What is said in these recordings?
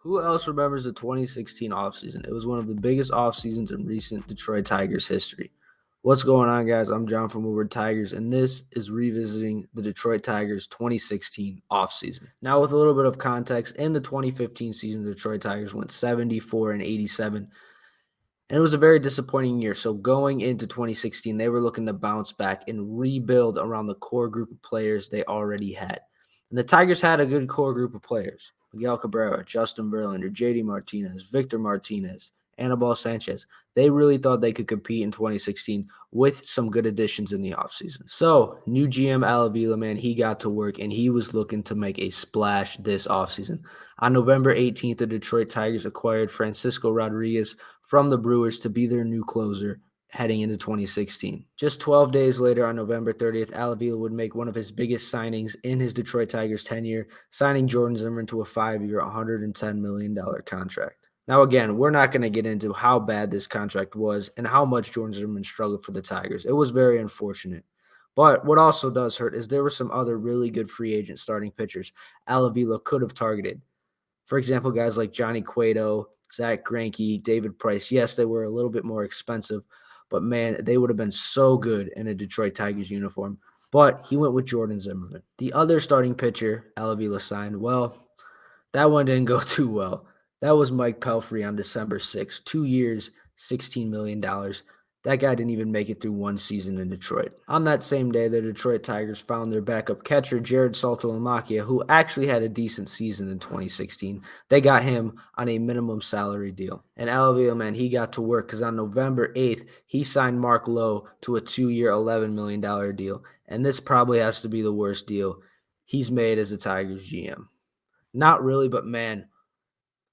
Who else remembers the 2016 offseason? It was one of the biggest offseasons in recent Detroit Tigers history. What's going on, guys? I'm John from Woodward Tigers, and this is revisiting the Detroit Tigers 2016 offseason. Now, with a little bit of context, in the 2015 season, the Detroit Tigers went 74-87, and it was a very disappointing year. So going into 2016, they were looking to bounce back and rebuild around the core group of players they already had. And the Tigers had a good core group of players. Miguel Cabrera, Justin Verlander, JD Martinez, Victor Martinez, Anibal Sanchez. They really thought they could compete in 2016 with some good additions in the offseason. So, new GM Al Avila, man, he got to work, and he was looking to make a splash this offseason. On November 18th, the Detroit Tigers acquired Francisco Rodriguez from the Brewers to be their new closer heading into 2016. Just 12 days later, on November 30th, Al Avila would make one of his biggest signings in his Detroit Tigers tenure, signing Jordan Zimmermann to a 5-year, $110 million contract. Now, again, we're not going to get into how bad this contract was and how much Jordan Zimmermann struggled for the Tigers. It was very unfortunate. But what also does hurt is there were some other really good free agent starting pitchers Al Avila could have targeted. For example, guys like Johnny Cueto, Zach Greinke, David Price. Yes, they were a little bit more expensive, but man, they would have been so good in a Detroit Tigers uniform. But he went with Jordan Zimmermann. The other starting pitcher Al Avila signed, well, that one didn't go too well. That was Mike Pelfrey on December 6th. 2 years, $16 million. That guy didn't even make it through one season in Detroit. On that same day, the Detroit Tigers found their backup catcher, Jared Saltalamacchia, who actually had a decent season in 2016. They got him on a minimum salary deal. And Al Avila, man, he got to work because on November 8th, he signed Mark Lowe to a 2-year, $11 million deal. And this probably has to be the worst deal he's made as a Tigers GM. Not really, but man,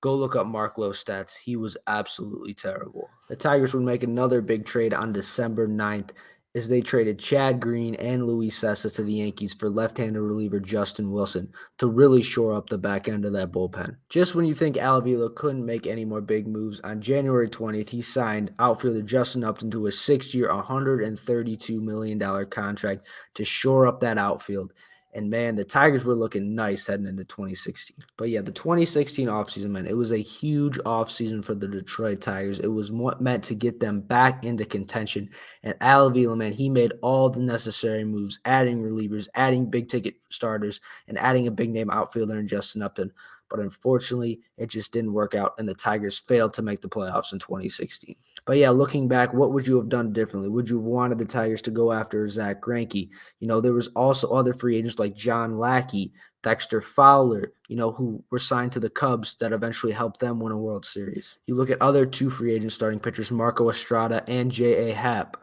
go look up Mark Lowe's stats. He was absolutely terrible. The Tigers would make another big trade on December 9th as they traded Chad Green and Luis Cessa to the Yankees for left-handed reliever Justin Wilson to really shore up the back end of that bullpen. Just when you think Al Avila couldn't make any more big moves, on January 20th, he signed outfielder Justin Upton to a 6-year, $132 million contract to shore up that outfield. And, man, the Tigers were looking nice heading into 2016. But, yeah, the 2016 offseason, man, it was a huge offseason for the Detroit Tigers. It was meant to get them back into contention. And Al Avila, man, he made all the necessary moves, adding relievers, adding big-ticket starters, and adding a big-name outfielder in Justin Upton. But unfortunately, it just didn't work out, and the Tigers failed to make the playoffs in 2016. But, yeah, looking back, what would you have done differently? Would you have wanted the Tigers to go after Zach Greinke? There was also other free agents like John Lackey, Dexter Fowler, who were signed to the Cubs that eventually helped them win a World Series. You look at other two free agent starting pitchers, Marco Estrada and J.A. Happ.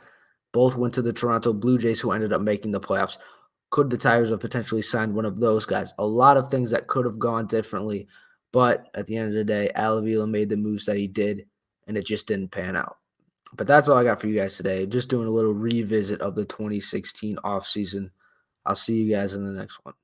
Both went to the Toronto Blue Jays, who ended up making the playoffs. Could the Tigers have potentially signed one of those guys? A lot of things that could have gone differently, but at the end of the day, Al Avila made the moves that he did, and it just didn't pan out. But that's all I got for you guys today. Just doing a little revisit of the 2016 offseason. I'll see you guys in the next one.